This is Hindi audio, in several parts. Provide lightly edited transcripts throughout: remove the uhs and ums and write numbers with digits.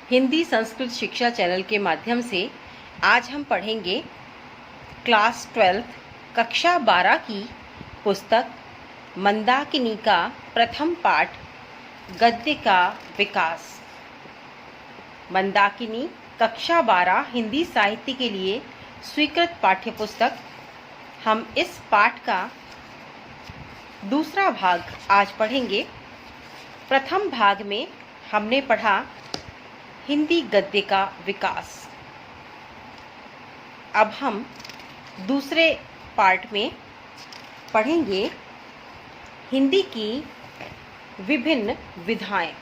हिंदी संस्कृत शिक्षा चैनल के माध्यम से आज हम पढ़ेंगे क्लास 12 कक्षा 12 की पुस्तक मंदाकिनी का प्रथम पाठ गद्य का विकास। मंदाकिनी कक्षा 12 हिंदी साहित्य के लिए स्वीकृत पाठ्य पुस्तक। हम इस पाठ का दूसरा भाग आज पढ़ेंगे। प्रथम भाग में हमने पढ़ा हिंदी गद्य का विकास। अब हम दूसरे पार्ट में पढ़ेंगे हिंदी की विभिन्न विधाएं।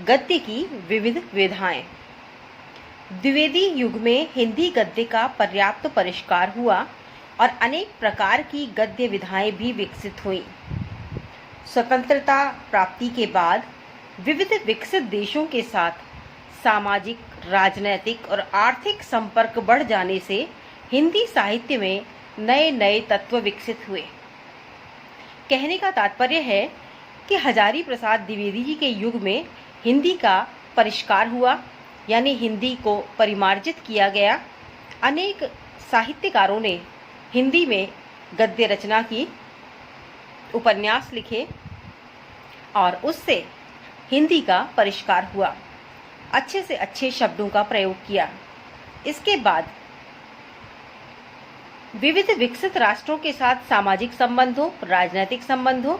गद्य की विविध विधाएं। द्विवेदी युग में हिंदी गद्य का पर्याप्त परिष्कार हुआ और अनेक प्रकार की गद्य विधाएं भी विकसित हुईं। स्वतंत्रता प्राप्ति के बाद विविध विकसित देशों के साथ सामाजिक, राजनैतिक और आर्थिक संपर्क बढ़ जाने से हिंदी साहित्य में नए नए तत्व विकसित हुए। कहने का तात्पर्य है कि हजारी प्रसाद द्विवेदी जी के युग में हिंदी का परिष्कार हुआ, यानी हिंदी को परिमार्जित किया गया। अनेक साहित्यकारों ने हिंदी में गद्य रचना की, उपन्यास लिखे और उससे हिंदी का परिष्कार हुआ। अच्छे से अच्छे शब्दों का प्रयोग किया। इसके बाद विविध विकसित राष्ट्रों के साथ सामाजिक संबंधों, राजनीतिक संबंधों,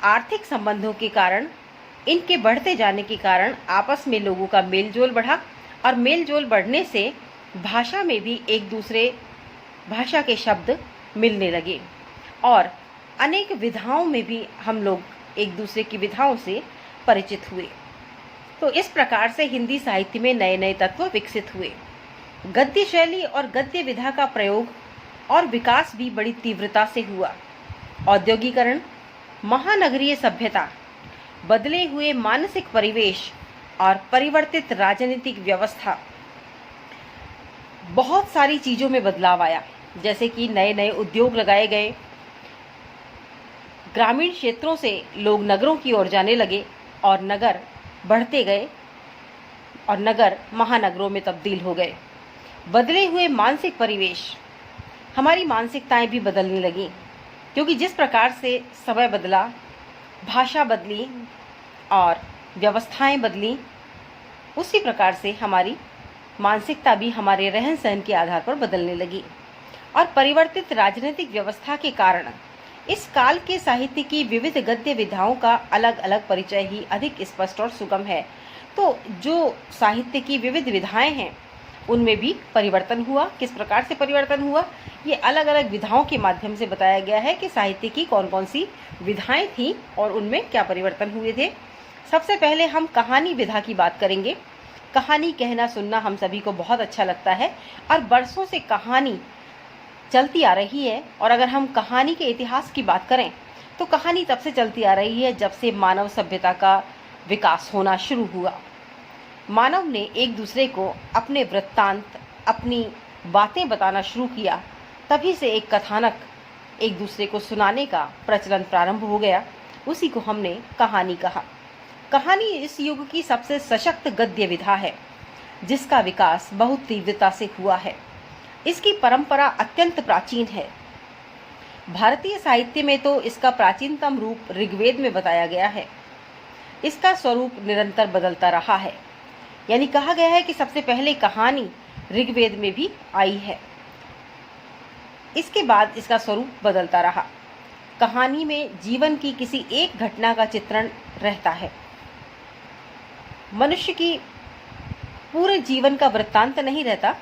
आर्थिक संबंधों के कारण, इनके बढ़ते जाने के कारण आपस में लोगों का मेलजोल बढ़ा और मेलजोल बढ़ने से भाषा में भी एक दूसरे भाषा के शब्द मिलने लगे और अनेक विधाओं में भी हम लोग एक दूसरे की विधाओं से परिचित हुए। तो इस प्रकार से हिंदी साहित्य में नए नए तत्व विकसित हुए। गद्य शैली और गद्य विधा का प्रयोग और विकास भी बड़ी तीव्रता से हुआ। औद्योगिकरण, महानगरीय सभ्यता, बदले हुए मानसिक परिवेश और परिवर्तित राजनीतिक व्यवस्था, बहुत सारी चीजों में बदलाव आया। जैसे कि नए नए उद्योग लगाए गए, ग्रामीण क्षेत्रों से लोग नगरों की ओर जाने लगे और नगर बढ़ते गए और नगर महानगरों में तब्दील हो गए। बदले हुए मानसिक परिवेश, हमारी मानसिकताएं भी बदलने लगी, क्योंकि जिस प्रकार से समय बदला, भाषा बदली और व्यवस्थाएं बदली, उसी प्रकार से हमारी मानसिकता भी हमारे रहन सहन के आधार पर बदलने लगी। और परिवर्तित राजनीतिक व्यवस्था के कारण इस काल के साहित्य की विविध गद्य विधाओं का अलग अलग परिचय ही अधिक स्पष्ट और सुगम है। तो जो साहित्य की विविध विधाएं हैं उनमें भी परिवर्तन हुआ। किस प्रकार से परिवर्तन हुआ, ये अलग अलग विधाओं के माध्यम से बताया गया है कि साहित्य की कौन कौन सी विधाएं थीं और उनमें क्या परिवर्तन हुए थे। सबसे पहले हम कहानी विधा की बात करेंगे। कहानी कहना सुनना हम सभी को बहुत अच्छा लगता है और बरसों से कहानी चलती आ रही है। और अगर हम कहानी के इतिहास की बात करें तो कहानी तब से चलती आ रही है जब से मानव सभ्यता का विकास होना शुरू हुआ। मानव ने एक दूसरे को अपने वृत्तांत, अपनी बातें बताना शुरू किया, तभी से एक कथानक एक दूसरे को सुनाने का प्रचलन प्रारंभ हो गया। उसी को हमने कहानी कहा। कहानी इस युग की सबसे सशक्त गद्य विधा है जिसका विकास बहुत तीव्रता से हुआ है। इसकी परंपरा अत्यंत प्राचीन है। भारतीय साहित्य में तो इसका प्राचीनतम रूप ऋग्वेद में बताया गया है। इसका स्वरूप निरंतर बदलता रहा है, यानी कहा गया है कि सबसे पहले कहानी ऋग्वेद में भी आई है। इसके बाद इसका स्वरूप बदलता रहा। कहानी में जीवन की किसी एक घटना का चित्रण रहता है। मनुष्य की पूरे जीवन का वृत्तांत नहीं रहता,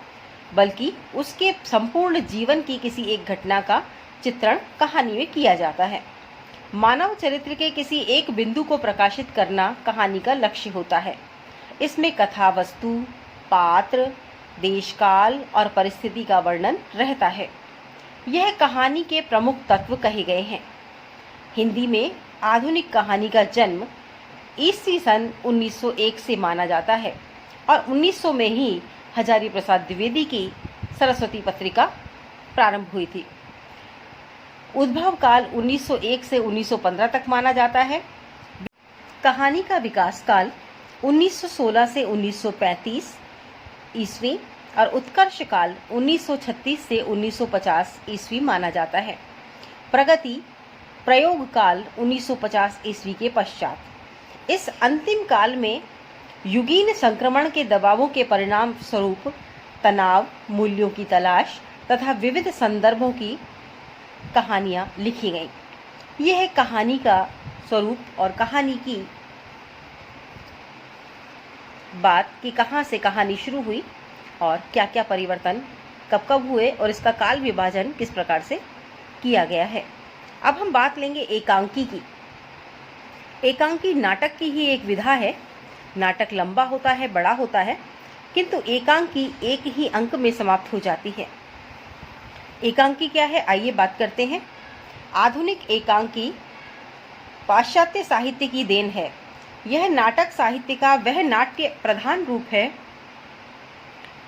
बल्कि उसके संपूर्ण जीवन की किसी एक घटना का चित्रण कहानी में किया जाता है। मानव चरित्र के किसी एक बिंदु को प्रकाशित करना कहानी का लक्ष्य होता है। इसमें कथा वस्तु, पात्र, देशकाल और परिस्थिति का वर्णन रहता है। यह कहानी के प्रमुख तत्व कहे गए हैं। हिंदी में आधुनिक कहानी का जन्म ईस्वी सन 1901 से माना जाता है और 1900 में ही हजारी प्रसाद द्विवेदी की सरस्वती पत्रिका प्रारंभ हुई थी। उद्भव काल 1901 से 1915 तक माना जाता है। कहानी का विकास काल 1916 से 1935 ईस्वी और उत्कर्ष काल 1936 से 1950 ईस्वी माना जाता है। प्रगति प्रयोग काल 1950 ईस्वी के पश्चात। इस अंतिम काल में युगीन संक्रमण के दबावों के परिणाम स्वरूप तनाव, मूल्यों की तलाश तथा विविध संदर्भों की कहानियां लिखी गईं। यह है कहानी का स्वरूप और कहानी की बात कि कहाँ से कहानी शुरू हुई और क्या क्या परिवर्तन कब कब हुए और इसका काल विभाजन किस प्रकार से किया गया है। अब हम बात लेंगे एकांकी की। एकांकी नाटक की ही एक विधा है। नाटक लंबा होता है, बड़ा होता है, किंतु एकांकी एक ही अंक में समाप्त हो जाती है। एकांकी क्या है, आइए बात करते हैं। आधुनिक एकांकी पाश्चात्य साहित्य की देन है। यह नाटक साहित्य का वह नाट्य प्रधान रूप है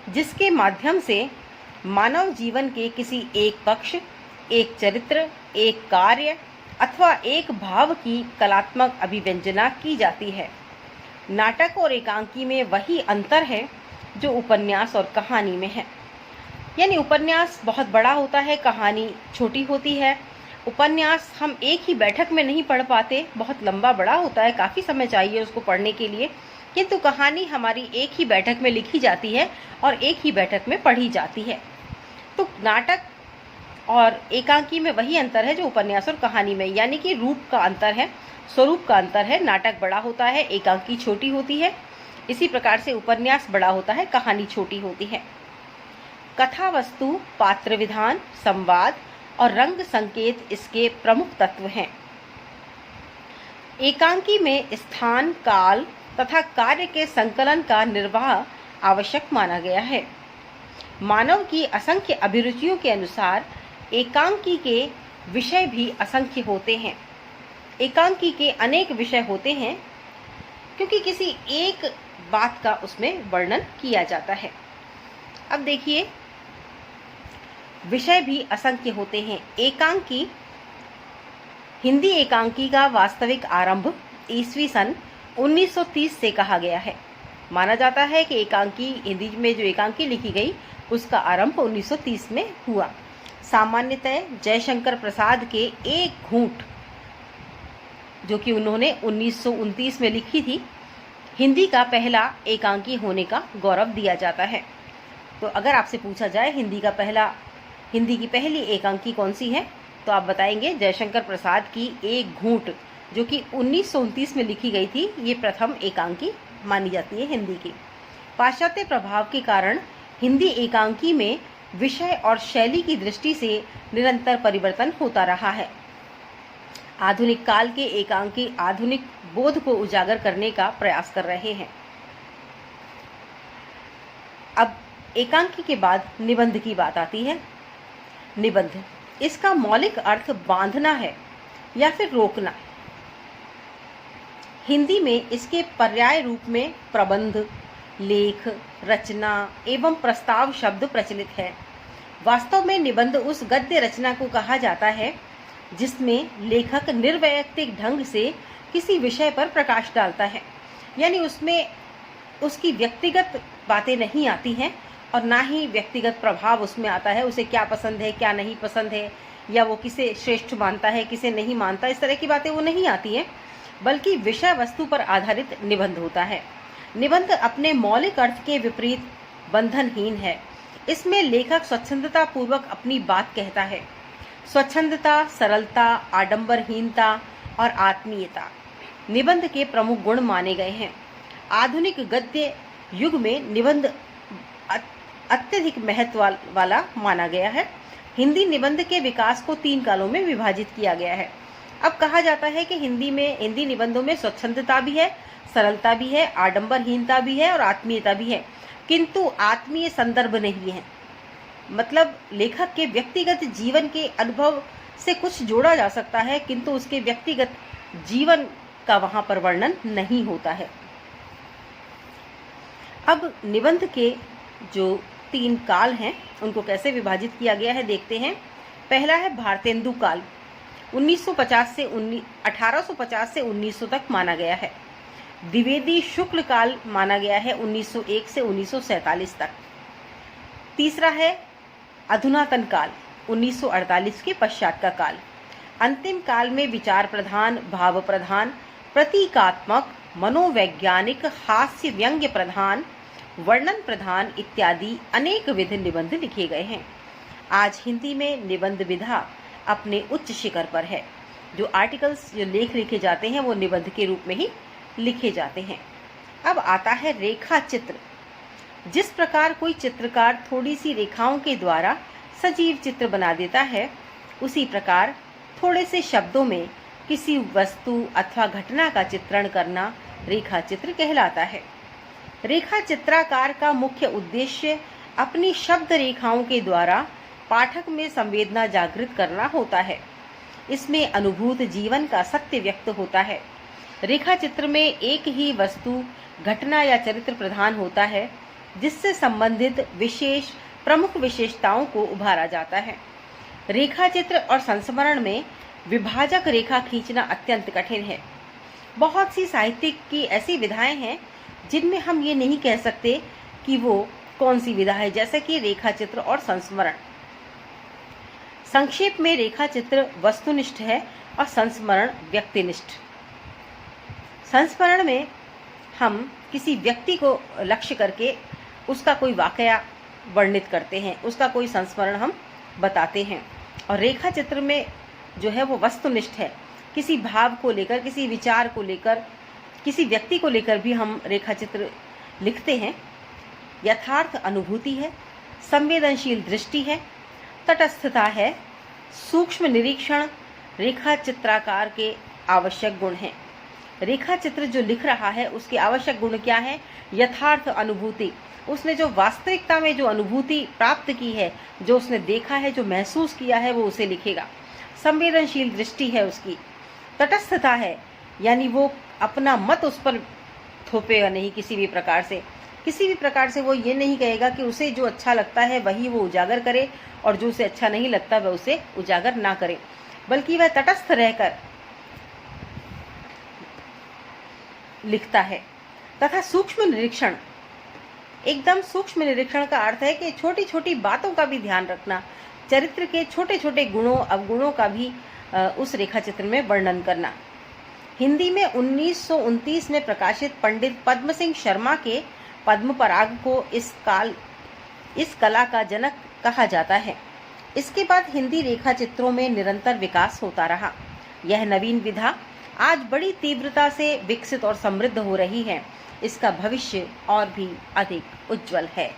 जिसके माध्यम से मानव जीवन के किसी एक पक्ष, एक चरित्र, एक कार्य अथवा एक भाव की कलात्मक अभिव्यंजना की जाती है। नाटक और एकांकी में वही अंतर है जो उपन्यास और कहानी में है। यानी उपन्यास बहुत बड़ा होता है, कहानी छोटी होती है। उपन्यास हम एक ही बैठक में नहीं पढ़ पाते, बहुत लंबा बड़ा होता है, काफ़ी समय चाहिए उसको पढ़ने के लिए, किंतु कहानी हमारी एक ही बैठक में लिखी जाती है और एक ही बैठक में पढ़ी जाती है। तो नाटक और एकांकी में वही अंतर है जो उपन्यास और कहानी में, यानी कि रूप का अंतर है, स्वरूप का अंतर है। नाटक बड़ा होता है, एकांकी छोटी होती है। इसी प्रकार से उपन्यास बड़ा होता है, कहानी छोटी होती है। कथा वस्तु, पात्र विधान, संवाद और रंग संकेत इसके प्रमुख तत्व हैं। एकांकी में स्थान, काल तथा कार्य के संकलन का निर्वाह आवश्यक माना गया है। मानव की असंख्य अभिरुचियों के अनुसार एकांकी के विषय भी असंख्य होते हैं। एकांकी के अनेक विषय होते हैं क्योंकि किसी एक बात का उसमें वर्णन किया जाता है। अब देखिए, विषय भी असंख्य होते हैं। एकांकी, हिंदी एकांकी का वास्तविक आरंभ ईस्वी सन 1930 से कहा गया है। माना जाता है कि एकांकी, हिंदी में जो एकांकी लिखी गई उसका आरंभ 1930 में हुआ। सामान्यतः जयशंकर प्रसाद के एक घूंट, जो कि उन्होंने 1929 में लिखी थी, हिंदी का पहला एकांकी होने का गौरव दिया जाता है। तो अगर आपसे पूछा जाए हिंदी की पहली एकांकी कौन सी है, तो आप बताएंगे जयशंकर प्रसाद की एक घूंट, जो कि 1929 में लिखी गई थी। ये प्रथम एकांकी मानी जाती है हिंदी की। पाश्चात्य प्रभाव के कारण हिंदी एकांकी में विषय और शैली की दृष्टि से निरंतर परिवर्तन होता रहा है। आधुनिक काल के एकांकी आधुनिक बोध को उजागर करने का प्रयास कर रहे हैं। अब एकांकी के बाद निबंध की बात आती है। निबंध, इसका मौलिक अर्थ बांधना है या फिर रोकना। हिंदी में इसके पर्याय रूप में प्रबंध, लेख, रचना एवं प्रस्ताव शब्द प्रचलित है। वास्तव में निबंध उस गद्य रचना को कहा जाता है जिसमें लेखक निर्वैयक्तिक ढंग से किसी विषय पर प्रकाश डालता है। यानी उसमें उसकी व्यक्तिगत बातें नहीं आती हैं और ना ही व्यक्तिगत प्रभाव उसमें आता है। उसे क्या पसंद है, क्या नहीं पसंद है, या वो किसे श्रेष्ठ मानता है, किसे नहीं मानता, इस तरह की बातें वो नहीं आती हैं, बल्कि विषय वस्तु पर आधारित निबंध होता है। निबंध अपने मौलिक अर्थ के विपरीत बंधनहीन है। इसमें लेखक स्वच्छंदता पूर्वक अपनी बात कहता है। स्वच्छंदता, सरलता, आडंबरहीनता और आत्मीयता निबंध के प्रमुख गुण माने गए हैं। आधुनिक गद्य युग में निबंध अत्यधिक महत्व वाला माना गया है। हिंदी निबंध के विकास को 3 कालों में विभाजित किया गया है। अब कहा जाता है कि हिंदी निबंधों में स्वच्छंदता भी है, सरलता भी है, आडंबरहीनता भी है और आत्मीयता भी है, किंतु आत्मीय संदर्भ नहीं है। मतलब लेखक के व्यक्तिगत जीवन के अनुभव से कुछ जोड़ा जा सकता है, किंतु उसके व्यक्तिगत जीवन का वहां पर वर्णन नहीं होता है। अब निबंध के जो 3 काल हैं उनको कैसे विभाजित किया गया है देखते हैं। पहला है भारतेंदु काल, 1850 से 1900 तक माना गया है। द्विवेदी शुक्ल काल माना गया है 1901 से 1947 तक। तीसरा है अधुनातन काल 1948 के पश्चात का काल। अंतिम काल में विचार प्रधान, भाव प्रधान, प्रतीकात्मक, मनोवैज्ञानिक, हास्य व्यंग्य प्रधान, वर्णन प्रधान इत्यादि अनेक विध निबंध लिखे गए हैं। आज हिंदी में निबंध विधा अपने उच्च शिखर पर है। जो आर्टिकल्स, जो लेख लिखे जाते हैं वो निबंध के रूप में ही लिखे जाते हैं। अब आता है रेखा चित्र। जिस प्रकार कोई चित्रकार थोड़ी सी रेखाओं के द्वारा सजीव चित्र बना देता है, उसी प्रकार थोड़े से शब्दों में किसी वस्तु अथवा घटना का चित्रण करना रेखा चित्र कहलाता है। रेखा चित्रकार का मुख्य उद्देश्य अपनी शब्द रेखाओं के द्वारा पाठक में संवेदना जागृत करना होता है। इसमें अनुभूत जीवन का सत्य व्यक्त होता है। रेखा चित्र में एक ही वस्तु, घटना या चरित्र प्रधान होता है, जिससे संबंधित विशेष प्रमुख विशेषताओं को उभारा जाता है। रेखा चित्र और संस्मरण में विभाजक रेखा खींचना अत्यंत कठिन है। बहुत सी साहित्यिक की ऐसी विधाएं हैं जिनमें हम ये नहीं कह सकते कि वो कौन सी विधा है, जैसे कि रेखा चित्र और संस्मरण। संक्षेप में रेखा चित्र वस्तुनिष्ठ है और संस्मरण व्यक्तिनिष्ठ। संस्मरण में हम किसी व्यक्ति को लक्ष्य करके उसका कोई वाकया वर्णित करते हैं, उसका कोई संस्मरण हम बताते हैं। और रेखा चित्र में जो है वो वस्तुनिष्ठ है। किसी भाव को लेकर, किसी विचार को लेकर, किसी व्यक्ति को लेकर भी हम रेखा चित्र लिखते हैं। यथार्थ अनुभूति है, संवेदनशील दृष्टि है, तटस्थता है, सूक्ष्म निरीक्षण रेखा चित्रकार के आवश्यक गुण हैं। रेखा चित्र जो लिख रहा है उसके आवश्यक गुण क्या है? यथार्थ अनुभूति, उसने जो वास्तविकता में जो अनुभूति प्राप्त की है, जो उसने देखा है, जो महसूस किया है, वो उसे लिखेगा। संवेदनशील दृष्टि है उसकी। तटस्थता है, यानी वो अपना मत उस पर थोपेगा नहीं किसी भी प्रकार से। किसी भी प्रकार से वो ये नहीं कहेगा कि उसे जो अच्छा लगता है वही वो उजागर करे और जो उसे अच्छा नहीं लगता वह उसे उजागर ना करे, बल्कि वह तटस्थ रहकर लिखता है। तथा सूक्ष्म निरीक्षण, एकदम सूक्ष्म निरीक्षण का अर्थ है कि छोटी छोटी बातों का भी ध्यान रखना, चरित्र के छोटे छोटे गुणों अवगुणों का भी उस रेखा चित्र में वर्णन करना। हिंदी में 1929 में प्रकाशित पंडित पद्म सिंह शर्मा के पद्म पराग को इस कला का जनक कहा जाता है। इसके बाद हिंदी रेखा चित्रों में निरंतर विकास होता रहा। यह नवीन विधा आज बड़ी तीव्रता से विकसित और समृद्ध हो रही है। इसका भविष्य और भी अधिक उज्जवल है।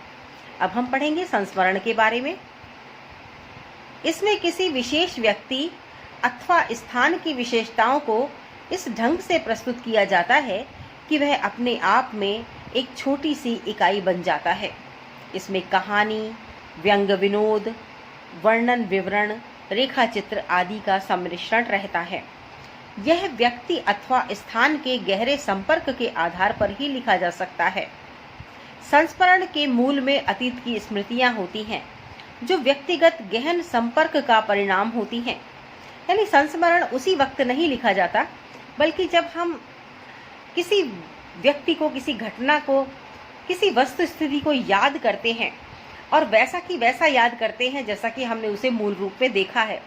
अब हम पढ़ेंगे संस्मरण के बारे में। इसमें किसी विशेष व्यक्ति अथवा स्थान की विशेषताओं को इस ढंग से प्रस्तुत किया जाता है कि वह अपने आप में एक छोटी सी इकाई बन जाता है। इसमें कहानी, व्यंग्य विनोद, वर्णन विवरण, रेखा चित्र आदि का सम्मिश्रण रहता है। यह व्यक्ति अथवा स्थान के गहरे संपर्क के आधार पर ही लिखा जा सकता है। संस्मरण के मूल में अतीत की स्मृतियां होती हैं, जो व्यक्तिगत गहन संपर्क का परिणाम होती हैं। यानी संस्मरण उसी वक्त नहीं लिखा जाता, बल्कि जब हम किसी व्यक्ति को, किसी घटना को, किसी वस्तु स्थिति को याद करते हैं और वैसा की वैसा याद करते हैं जैसा कि हमने उसे मूल रूप में देखा है,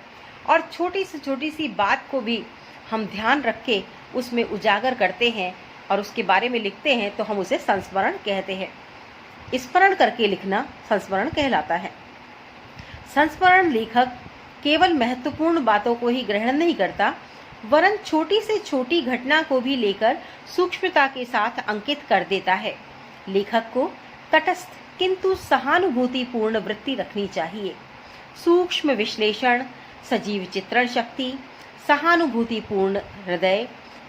और छोटी से छोटी सी बात को भी हम ध्यान रख के उसमें उजागर करते हैं और उसके बारे में लिखते हैं, तो हम उसे संस्मरण कहते हैं। स्मरण करके लिखना संस्मरण कहलाता है। संस्मरण लेखक केवल महत्वपूर्ण बातों को ही ग्रहण नहीं करता, वरन छोटी से छोटी घटना को भी लेकर सूक्ष्मता के साथ अंकित कर देता है। लेखक को तटस्थ किंतु सहानुभूतिपूर्ण वृत्ति रखनी चाहिए। सूक्ष्म विश्लेषण, सजीव चित्रण शक्ति, सहानुभूतिपूर्ण हृदय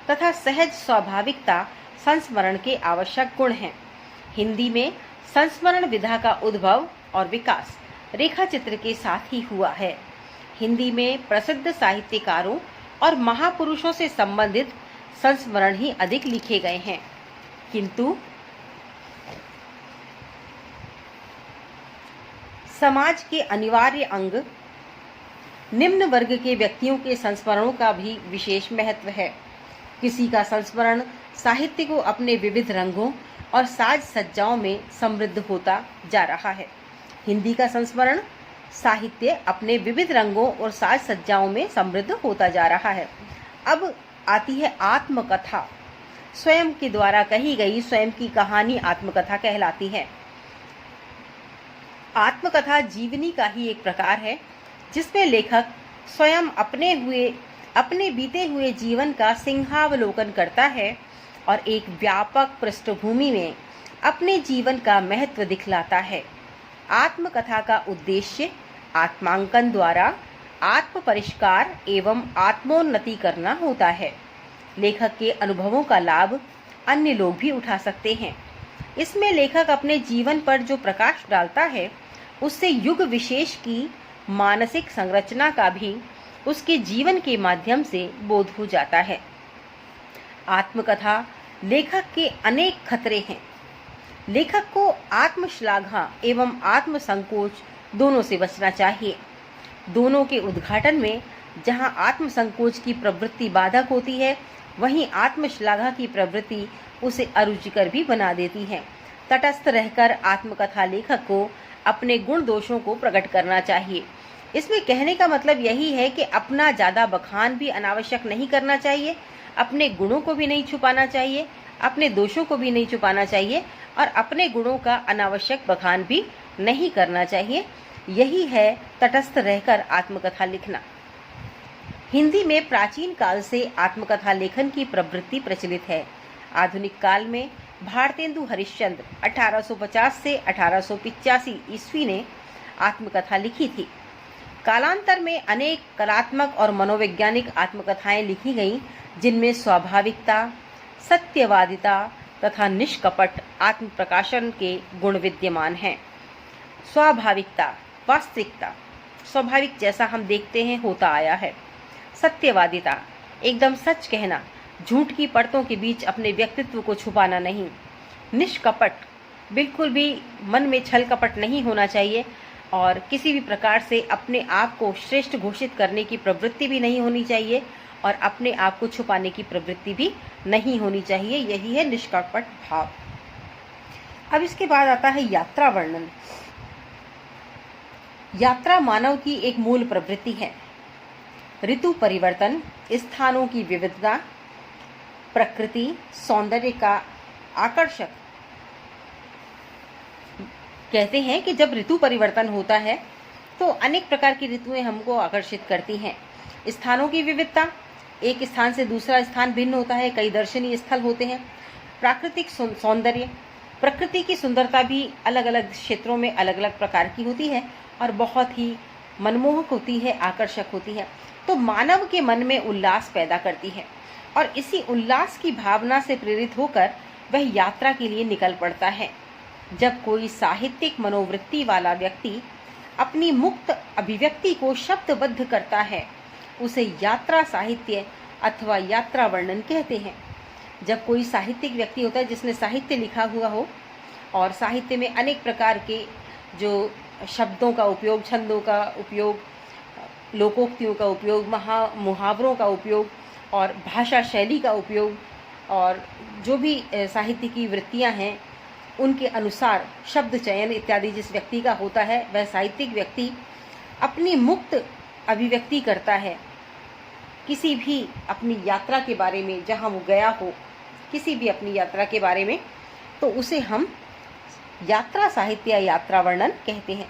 तथा सहज स्वाभाविकता संस्मरण के आवश्यक गुण हैं। हिंदी में संस्मरण विधा का उद्भव और विकास रेखा चित्र के साथ ही हुआ है। हिंदी में प्रसिद्ध साहित्यकारों और महापुरुषों से संबंधित संस्मरण ही अधिक लिखे गए हैं, किंतु समाज के अनिवार्य अंग निम्न वर्ग के व्यक्तियों के संस्मरणों का भी विशेष महत्व है। किसी का संस्मरण साहित्य को अपने विविध रंगों और साज सज्जाओं में समृद्ध होता जा रहा है। हिंदी का संस्मरण साहित्य अपने विविध रंगों और साज सज्जाओं में समृद्ध होता जा रहा है। अब आती है आत्मकथा। स्वयं के द्वारा कही गई स्वयं की कहानी आत्मकथा कहलाती है। आत्मकथा जीवनी का ही एक प्रकार है जिसमें लेखक स्वयं अपने बीते हुए जीवन का सिंहावलोकन करता है और एक व्यापक पृष्ठभूमि में अपने जीवन का महत्व दिखलाता है। आत्मकथा का उद्देश्य आत्मांकन द्वारा आत्म परिष्कार एवं आत्मोन्नति करना होता है। लेखक के अनुभवों का लाभ अन्य लोग भी उठा सकते हैं। इसमें लेखक अपने जीवन पर जो प्रकाश डालता है उससे युग विशेष की मानसिक संरचना का भी उसके जीवन के माध्यम से बोध हो जाता है। आत्मकथा लेखक के अनेक खतरे हैं। लेखक को आत्मश्लाघा एवं आत्मसंकोच दोनों से बचना चाहिए। दोनों के उद्घाटन में जहां आत्मसंकोच की प्रवृत्ति बाधक होती है, वहीं आत्मश्लाघा की प्रवृत्ति उसे अरुचिकर भी बना देती है। तटस्थ रहकर आत्मकथा लेखक को अपने गुण दोषों को प्रकट करना चाहिए। इसमें कहने का मतलब यही है कि अपना ज्यादा बखान भी अनावश्यक नहीं करना चाहिए, अपने गुणों को भी नहीं छुपाना चाहिए, अपने दोषों को भी नहीं छुपाना चाहिए और अपने गुणों का अनावश्यक बखान भी नहीं करना चाहिए। यही है तटस्थ रहकर आत्मकथा लिखना। हिंदी में प्राचीन काल से आत्मकथा लेखन की प्रवृत्ति प्रचलित है। आधुनिक काल में भारतेंदु हरिश्चंद्र 1850 से 1885 ईस्वी ने आत्मकथा लिखी थी। कालांतर में अनेक कलात्मक और मनोवैज्ञानिक आत्मकथाएं लिखी गईं, जिनमें स्वाभाविकता, सत्यवादिता तथा निष्कपट आत्म प्रकाशन के गुण विद्यमान हैं। स्वाभाविकता, वास्तविकता, स्वाभाविक जैसा हम देखते हैं होता आया है। सत्यवादिता, एकदम सच कहना, झूठ की परतों के बीच अपने व्यक्तित्व को छुपाना नहीं। निष्कपट, बिल्कुल भी मन में छल कपट नहीं होना चाहिए और किसी भी प्रकार से अपने आप को श्रेष्ठ घोषित करने की प्रवृत्ति भी नहीं होनी चाहिए और अपने आप को छुपाने की प्रवृत्ति भी नहीं होनी चाहिए। यही है निष्कपट भाव। अब इसके बाद आता है यात्रा वर्णन। यात्रा मानव की एक मूल प्रवृत्ति है। ऋतु परिवर्तन, स्थानों की विविधता, प्रकृति, सौंदर्य का आकर्षक। कहते हैं कि जब ऋतु परिवर्तन होता है तो अनेक प्रकार की ऋतुएं हमको आकर्षित करती हैं। स्थानों की विविधता, एक स्थान से दूसरा स्थान भिन्न होता है, कई दर्शनीय स्थल होते हैं। प्राकृतिक सौंदर्य, प्रकृति की सुंदरता भी अलग अलग क्षेत्रों में अलग अलग प्रकार की होती है और बहुत ही मनमोहक होती है, आकर्षक होती है, तो मानव के मन में उल्लास पैदा करती है और इसी उल्लास की भावना से प्रेरित होकर वह यात्रा के लिए निकल पड़ता है। जब कोई साहित्यिक मनोवृत्ति वाला व्यक्ति अपनी मुक्त अभिव्यक्ति को शब्दबद्ध करता है, उसे यात्रा साहित्य अथवा यात्रा वर्णन कहते हैं। जब कोई साहित्यिक व्यक्ति होता है जिसने साहित्य लिखा हुआ हो और साहित्य में अनेक प्रकार के जो शब्दों का उपयोग, छंदों का उपयोग, लोकोक्तियों का उपयोग, मुहावरों का उपयोग और भाषा शैली का उपयोग और जो भी साहित्य की वृत्तियां हैं उनके अनुसार शब्द चयन इत्यादि जिस व्यक्ति का होता है, वह साहित्यिक व्यक्ति अपनी मुक्त अभिव्यक्ति करता है किसी भी अपनी यात्रा के बारे में, जहाँ वो गया हो, किसी भी अपनी यात्रा के बारे में, तो उसे हम यात्रा साहित्य या यात्रा वर्णन कहते हैं।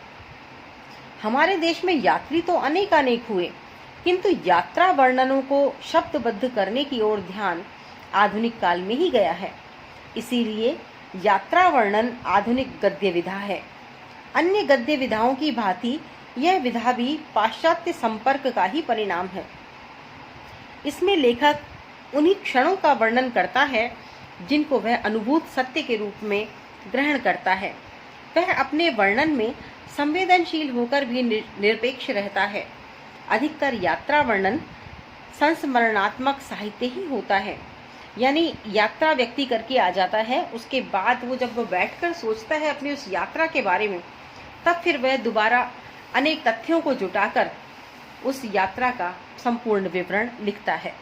हमारे देश में यात्री तो अनेक हुए, किंतु यात्रा वर्णनों को शब्दबद्ध करने की ओर ध्यान आधुनिक काल में ही गया है। इसीलिए यात्रा वर्णन आधुनिक गद्य विधा है। अन्य गद्य विधाओं की भांति यह विधा भी पाश्चात्य संपर्क का ही परिणाम है। इसमें लेखक उन्हीं क्षणों का वर्णन करता है जिनको वह अनुभूत सत्य के रूप में ग्रहण करता है। वह अपने वर्णन में संवेदनशील होकर भी निरपेक्ष रहता है। अधिकतर यात्रा वर्णन संस्मरणात्मक साहित्य ही होता है, यानी यात्रा व्यक्ति करके आ जाता है, उसके बाद जब वो बैठकर सोचता है अपनी उस यात्रा के बारे में, तब फिर वह दोबारा अनेक तथ्यों को जुटाकर उस यात्रा का संपूर्ण विवरण लिखता है।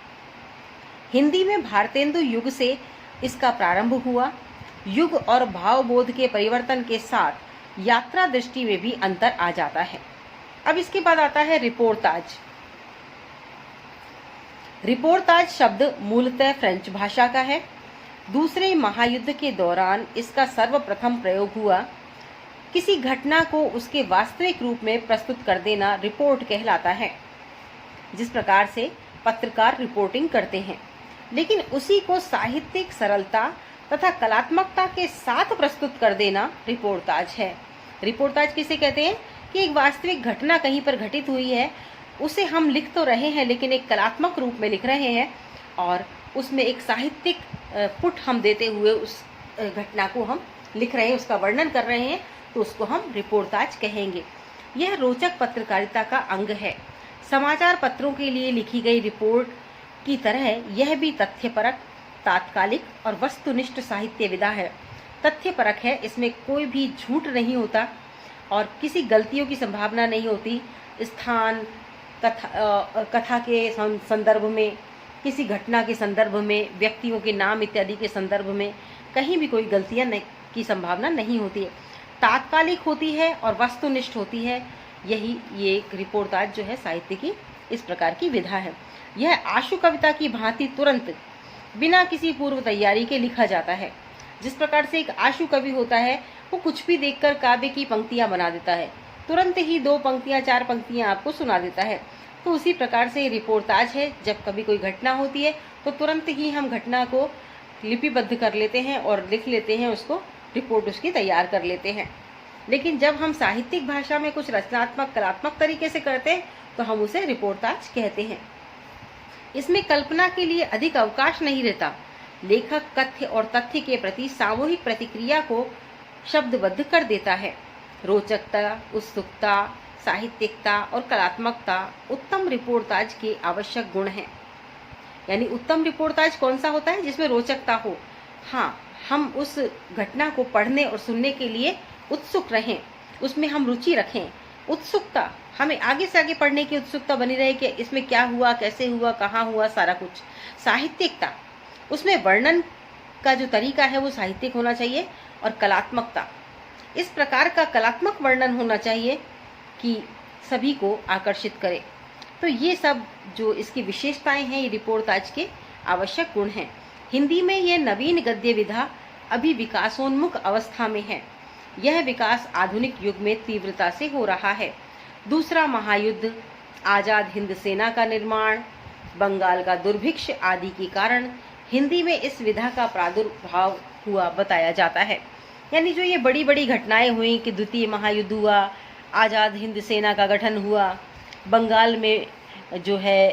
हिंदी में भारतेंदु युग से इसका प्रारंभ हुआ। युग और भावबोध के परिवर्तन के साथ यात्रा दृष्टि में भी अंतर आ जाता है। अब इसके बाद आता है रिपोर्ताज। रिपोर्ताज शब्द मूलतः फ्रेंच भाषा का है। दूसरे महायुद्ध के दौरान इसका सर्वप्रथम प्रयोग हुआ। किसी घटना को उसके वास्तविक रूप में प्रस्तुत कर देना रिपोर्ट कहलाता है, जिस प्रकार से पत्रकार रिपोर्टिंग करते हैं, लेकिन उसी को साहित्यिक सरलता तथा कलात्मकता के साथ प्रस्तुत कर देना रिपोर्ताज है। रिपोर्ताज किसे कहते हैं कि एक वास्तविक घटना कहीं पर घटित हुई है, उसे हम लिख तो रहे हैं लेकिन एक कलात्मक रूप में लिख रहे हैं और उसमें एक साहित्यिक पुट हम देते हुए उस घटना को हम लिख रहे हैं, उसका वर्णन कर रहे हैं, तो उसको हम रिपोर्ताज कहेंगे। यह रोचक पत्रकारिता का अंग है। समाचार पत्रों के लिए लिखी गई रिपोर्ट की तरह यह भी तथ्यपरक, तात्कालिक और वस्तुनिष्ठ साहित्य विधा है। तथ्यपरक है, इसमें कोई भी झूठ नहीं होता और किसी गलतियों की संभावना नहीं होती। स्थान, कथा के संदर्भ में, किसी घटना के संदर्भ में, व्यक्तियों के नाम इत्यादि के संदर्भ में कहीं भी कोई गलतियां की संभावना नहीं होती है। तात्कालिक होती है और वस्तुनिष्ठ होती है। यही ये एक रिपोर्ताज जो है साहित्य की इस प्रकार की विधा है। यह आशु कविता की भांति तुरंत बिना किसी पूर्व तैयारी के लिखा जाता है। जिस प्रकार से एक आशु कवि होता है वो कुछ भी देखकर काव्य की पंक्तियां बना देता है, तुरंत ही 2 पंक्तियां 4 पंक्तियां आपको सुना देता है, तो उसी प्रकार से रिपोर्ताज है। जब कभी कोई घटना होती है तो तुरंत ही हम घटना को लिपिबद्ध कर लेते हैं और लिख लेते हैं, उसको रिपोर्ट उसकी तैयार कर लेते हैं। लेकिन जब हम साहित्यिक भाषा में कुछ रचनात्मक कलात्मक तरीके से करते हैं तो हम उसे रिपोर्ताज कहते हैं। इसमें कल्पना के लिए अधिक अवकाश नहीं रहता। लेखक कथ्य और तथ्य के प्रति सामूहिक प्रतिक्रिया को शब्दबद्ध कर देता है। रोचकता, उत्सुकता, साहित्यिकता और कलात्मकता उत्तम रिपोर्ताज के आवश्यक गुण हैं। यानी उत्तम रिपोर्ताज कौन सा होता है? जिसमें रोचकता हो। हाँ, हम उस घटना को पढ़ने और सुनने के लिए उत्सुक रहें, उसमें हम रुचि रखें। उत्सुकता, हमें आगे से आगे पढ़ने की उत्सुकता बनी रहे कि इसमें क्या हुआ, कैसे हुआ, कहाँ हुआ, सारा कुछ। साहित्यिकता, उसमें वर्णन का जो तरीका है वो साहित्यिक होना चाहिए। और कलात्मकता, इस प्रकार का कलात्मक वर्णन होना चाहिए कि सभी को आकर्षित करे। तो ये सब जो इसकी विशेषताएं हैं, ये रिपोर्ताज के आवश्यक गुण हैं। हिंदी में यह नवीन गद्य विधा अभी विकासोन्मुख अवस्था में है। यह विकास आधुनिक युग में तीव्रता से हो रहा है। दूसरा महायुद्ध, आजाद हिंद सेना का निर्माण, बंगाल का दुर्भिक्ष आदि के कारण हिंदी में इस विधा का प्रादुर्भाव हुआ बताया जाता है। यानी जो ये बड़ी बड़ी घटनाएं हुई कि द्वितीय महायुद्ध हुआ, आजाद हिंद सेना का गठन हुआ, बंगाल में जो है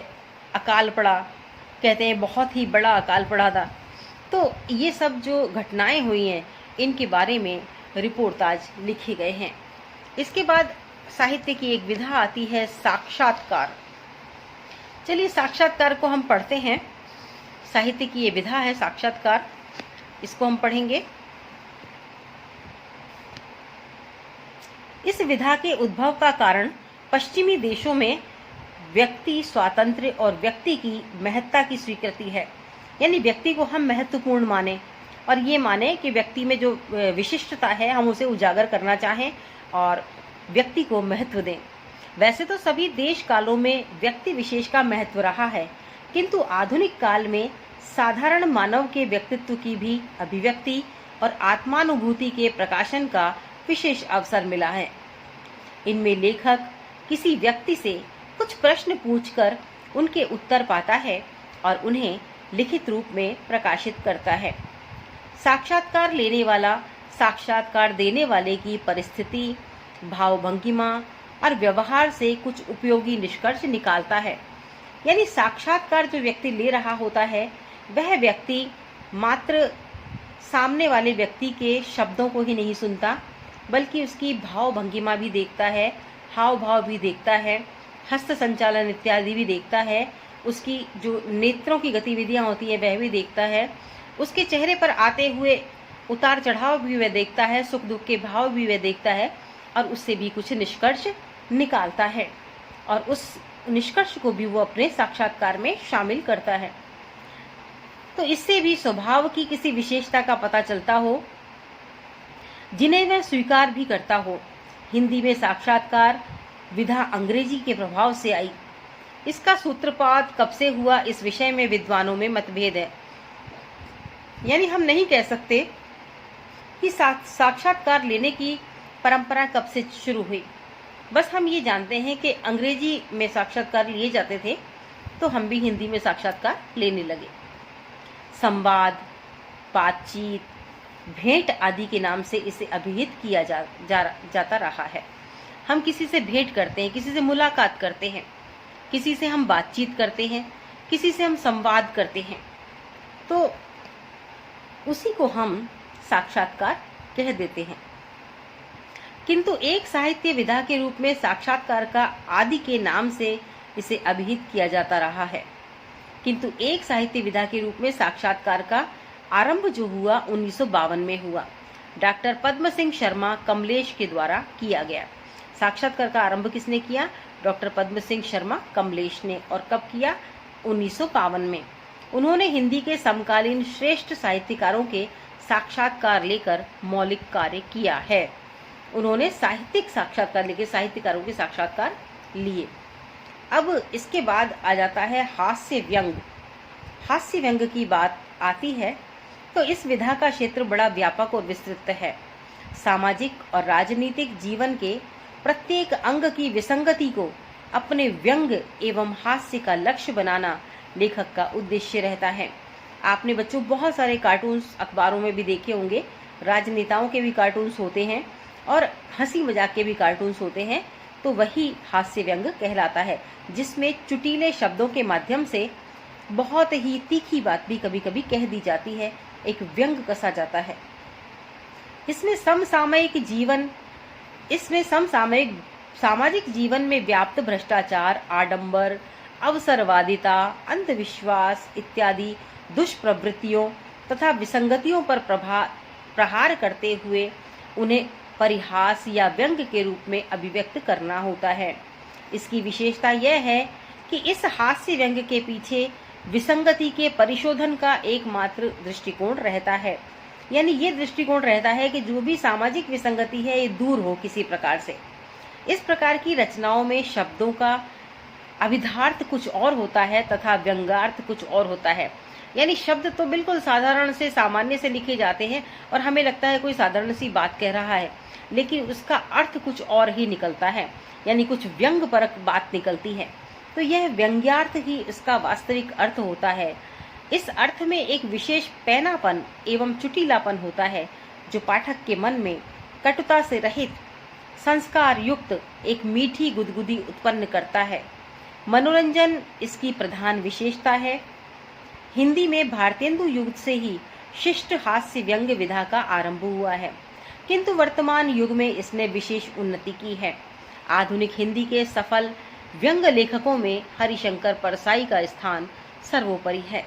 अकाल पड़ा, कहते हैं बहुत ही बड़ा अकाल पड़ा था। तो ये सब जो घटनाएं हुई हैं इनके बारे में रिपोर्ताज लिखे गए हैं। इसके बाद साहित्य की एक विधा आती है साक्षात्कार। चलिए साक्षात्कार को हम पढ़ते हैं। साहित्य की ये विधा है साक्षात्कार, इसको हम पढ़ेंगे। इस विधा के उद्भव का कारण पश्चिमी देशों में व्यक्ति स्वातंत्र्य और व्यक्ति की महत्ता की स्वीकृति है। यानी व्यक्ति को हम महत्वपूर्ण माने और ये माने कि व्यक्ति में जो विशिष्टता है हम उसे उजागर करना चाहें और व्यक्ति को महत्व दें। वैसे तो सभी देश कालों में व्यक्ति विशेष का महत्व रहा है, किंतु आधुनिक काल में साधारण मानव के व्यक्तित्व की भी अभिव्यक्ति और आत्मानुभूति के प्रकाशन का विशेष अवसर मिला है। इनमें लेखक किसी व्यक्ति से कुछ प्रश्न पूछकर उनके उत्तर पाता है और उन्हें लिखित रूप में प्रकाशित करता है। साक्षात्कार लेने वाला साक्षात्कार देने वाले की परिस्थिति, भावभंगिमा और व्यवहार से कुछ उपयोगी निष्कर्ष निकालता है। यानी साक्षात्कार जो व्यक्ति ले रहा होता है वह व्यक्ति मात्र सामने वाले व्यक्ति के शब्दों को ही नहीं सुनता, बल्कि उसकी भावभंगिमा भी देखता है, हाव भाव भी देखता है, हस्त संचालन इत्यादि भी देखता है, उसकी जो नेत्रों की गतिविधियां होती है वह भी देखता है, उसके चेहरे पर आते हुए उतार चढ़ाव भी वह देखता है, सुख दुख के भाव भी वह देखता है और उससे भी कुछ निष्कर्ष निकालता है और उस निष्कर्ष को भी वो अपने साक्षात्कार में शामिल करता है। तो इससे भी स्वभाव की किसी विशेषता का पता चलता हो जिन्हें वह स्वीकार भी करता हो। हिंदी में साक्षात्कार विधा अंग्रेजी के प्रभाव से आई। इसका सूत्रपात कब से हुआ, इस विषय में विद्वानों में मतभेद है। यानी हम नहीं कह सकते कि साक्षात्कार लेने की परंपरा कब से शुरू हुई। बस हम ये जानते हैं कि अंग्रेजी में साक्षात्कार लिए जाते थे, तो हम भी हिंदी में साक्षात्कार लेने लगे। संवाद, बातचीत, भेंट आदि के नाम से इसे अभिहित किया जाता रहा है। हम किसी से भेंट करते हैं, किसी से मुलाकात करते हैं, किसी से हम बातचीत करते हैं, किसी से हम संवाद करते हैं, तो उसी को हम साक्षात्कार कह देते हैं। किंतु एक साहित्य विधा के रूप में साक्षात्कार का आदि के नाम से इसे अभिहित किया जाता रहा है। किंतु एक साहित्य विधा के रूप में साक्षात्कार का आरंभ जो हुआ 1952 में हुआ, डॉक्टर पद्म सिंह शर्मा कमलेश के द्वारा किया गया। साक्षात्कार का आरंभ किसने किया? डॉक्टर पद्म सिंह शर्मा कमलेश ने। और कब किया? 1952 में। उन्होंने हिंदी के समकालीन श्रेष्ठ साहित्यकारों के साक्षात्कार लेकर मौलिक कार्य किया है। उन्होंने साहित्यिक साक्षात्कार लेकर साहित्यकारों के साक्षात्कार लिए। अब इसके बाद आ जाता है हास्य व्यंग। हास्य व्यंग की बात आती है तो इस विधा का क्षेत्र बड़ा व्यापक और विस्तृत है। सामाजिक और राजनीतिक जीवन के प्रत्येक अंग की विसंगति को अपने व्यंग एवं हास्य का लक्ष्य बनाना लेखक का उद्देश्य रहता है। आपने बच्चों बहुत सारे कार्टून्स अखबारों में भी देखे होंगे। राजनेताओं के भी कार्टून्स होते हैं और हंसी मजाक के भी कार्टून्स होते हैं, तो वही हास्य व्यंग कहलाता है, जिसमें चुटीले शब्दों के माध्यम से बहुत ही तीखी बात भी कभी कभी कह दी जाती है, एक व्यंग कसा जाता है। इसमें समसामयिक सामाजिक जीवन में व्याप्त भ्रष्टाचार, आडंबर, अवसरवादिता, अंधविश्वास इत्यादि दुष्प्रवृत्तियों तथा विसंगतियों पर प्रहार करते हुए उन्हें परिहास या व्यंग के रूप में अभिव्यक्त करना होता है। इसकी विशेषता यह है कि इस हास्य व्यंग के पीछे विसंगति के परिशोधन का एकमात्र दृष्टिकोण रहता है। यानी ये दृष्टिकोण रहता है कि जो भी सामाजिक विसंगति है ये दूर हो किसी प्रकार से। इस प्रकार की रचनाओं में शब्दों का अभिधार्थ कुछ और होता है तथा व्यंग्यार्थ कुछ और होता है। यानी शब्द तो बिल्कुल साधारण से सामान्य से लिखे जाते हैं और हमें लगता है कोई साधारण सी बात कह रहा है, लेकिन उसका अर्थ कुछ और ही निकलता है, यानी कुछ व्यंग्यपरक बात निकलती है। तो यह व्यंग्यार्थ ही इसका वास्तविक अर्थ होता है। इस अर्थ में एक विशेष पैनापन एवं चुटीलापन होता है जो पाठक के मन में कटुता से रहित संस्कार युक्त एक मीठी गुदगुदी उत्पन्न करता है। मनोरंजन इसकी प्रधान विशेषता है। हिंदी में भारतेंदु युग से ही शिष्ट हास्य व्यंग्य विधा का आरंभ हुआ है, किंतु वर्तमान युग में इसने विशेष उन्नति की है। आधुनिक हिंदी के सफल व्यंग लेखकों में हरिशंकर परसाई का स्थान सर्वोपरि है।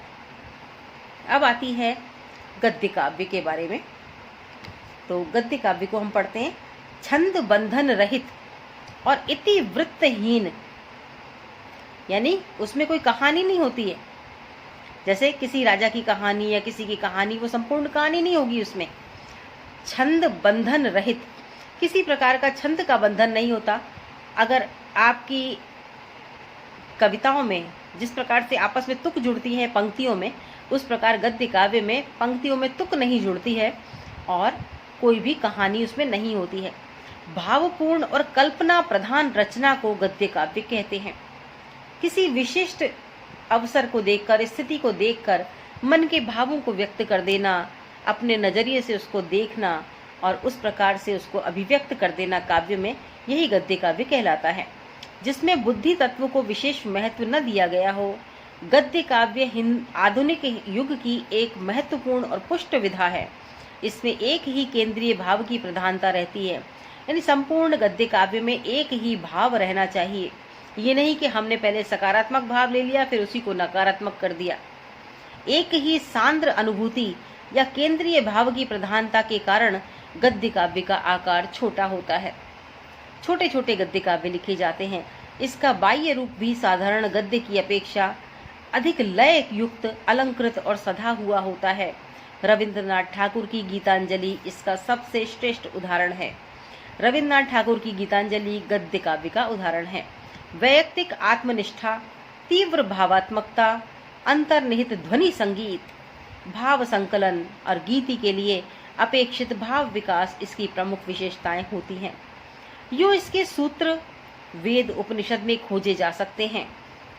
अब आती है गद्य काव्य के बारे में। तो गद्य काव्य को हम पढ़ते हैं छंद बंधन रहित और इतिवृत्तहीन, यानी उसमें कोई कहानी नहीं होती है। जैसे किसी राजा की कहानी या किसी की कहानी, वो संपूर्ण कहानी नहीं होगी उसमें। छंद बंधन रहित, किसी प्रकार का छंद का बंधन नहीं होता। अगर आपकी कविताओं में जिस प्रकार से आपस में तुक जुड़ती हैं पंक्तियों में, उस प्रकार गद्य काव्य में पंक्तियों में तुक नहीं जुड़ती है और कोई भी कहानी उसमें नहीं होती है। भावपूर्ण और कल्पना प्रधान रचना को गद्य काव्य कहते हैं। किसी विशिष्ट अवसर को देखकर, स्थिति को देखकर मन के भावों को व्यक्त कर देना, अपने नजरिए से उसको देखना और उस प्रकार से उसको अभिव्यक्त कर देना काव्य में, यही गद्य काव्य कहलाता है। जिसमें बुद्धि तत्व को विशेष महत्व न दिया गया हो। गद्य काव्य आधुनिक युग की एक महत्वपूर्ण और पुष्ट विधा है। इसमें एक ही केंद्रीय भाव की प्रधानता रहती है, यानी संपूर्ण गद्य काव्य में एक ही भाव रहना चाहिए। ये नहीं कि हमने पहले सकारात्मक भाव ले लिया फिर उसी को नकारात्मक कर दिया। एक ही सांद्र अनुभूति या केंद्रीय भाव की प्रधानता के कारण गद्य काव्य का आकार छोटा होता है। छोटे छोटे गद्य काव्य लिखे जाते हैं। इसका बाह्य रूप भी साधारण गद्य की अपेक्षा अधिक लय युक्त, अलंकृत और सधा हुआ होता है। रविंद्रनाथ ठाकुर की गीतांजलि इसका सबसे श्रेष्ठ उदाहरण है। रविंद्रनाथ ठाकुर की गीतांजलि गद्य काव्य का उदाहरण है। वैयक्तिक आत्मनिष्ठा, तीव्र भावात्मकता, अंतर्निहित ध्वनि संगीत, भाव संकलन और गीति के लिए अपेक्षित भाव विकास इसकी प्रमुख विशेषताएं होती हैं। यो इसके सूत्र वेद उपनिषद में खोजे जा सकते हैं,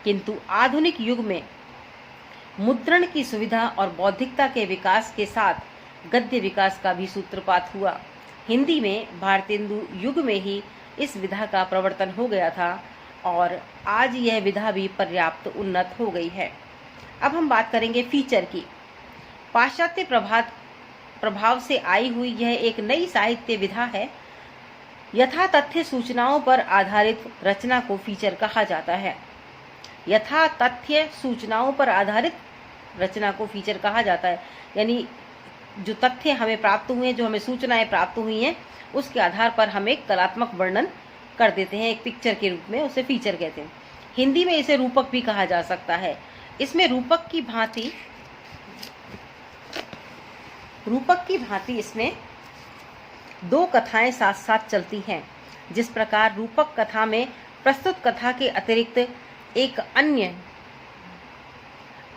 किंतु आधुनिक युग में मुद्रण की सुविधा और बौद्धिकता के विकास के साथ गद्य विकास का भी सूत्रपात हुआ। हिंदी में भारतेंदु युग में ही इस विधा का प्रवर्तन हो गया था और आज यह विधा भी पर्याप्त उन्नत हो गई है। अब हम बात करेंगे फीचर की। पाश्चात्य प्रभाव से आई हुई यह एक नई साहित्य विधा है। यथा तथ्य सूचनाओं पर आधारित रचना को फीचर कहा जाता है। यथा तथ्य सूचनाओं पर आधारित रचना को फीचर कहा जाता है, यानी जो तथ्य हमें प्राप्त हुए हैं, जो हमें सूचनाएं प्राप्त हुई हैं, उसके आधार पर हम एक कलात्मक वर्णन कर देते हैं एक पिक्चर के रूप में, उसे फीचर कहते हैं। हिंदी में इसे रूपक भी कहा जा सकता है। इसमें रूपक की भांति इसमें दो कथाएं साथ साथ चलती हैं। जिस प्रकार रूपक कथा में प्रस्तुत कथा के अतिरिक्त एक अन्य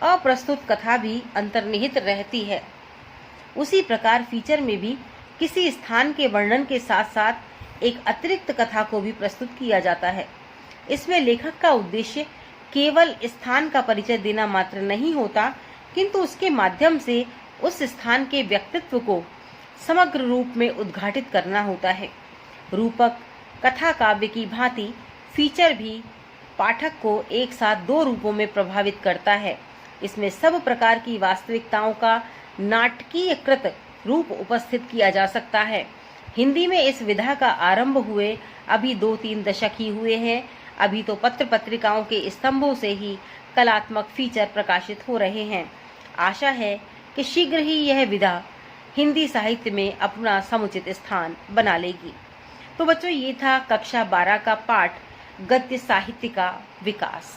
अप्रस्तुत कथा भी अंतर्निहित रहती है, उसी प्रकार फीचर में भी किसी स्थान के वर्णन के साथ साथ एक अतिरिक्त कथा को भी प्रस्तुत किया जाता है। इसमें लेखक का उद्देश्य केवल स्थान का परिचय देना मात्र नहीं होता, किंतु उसके माध्यम से उस स्थान के व्यक्तित्व को समग्र रूप में उद्घाटित करना होता है। रूपक कथा काव्य की भांति फीचर भी पाठक को एक साथ दो रूपों में प्रभावित करता है। इसमें सब प्रकार की वास्तविकताओं का नाटकीयकृत रूप उपस्थित किया जा सकता है। हिंदी में इस विधा का आरंभ हुए अभी 2-3 दशक ही हुए हैं। अभी तो पत्र पत्रिकाओं के स्तंभों से ही कलात्मक फीचर प्रकाशित हो रहे हैं। आशा है कि शीघ्र ही यह विधा हिंदी साहित्य में अपना समुचित स्थान बना लेगी। तो बच्चों, ये था कक्षा 12 का पाठ गद्य साहित्य का विकास।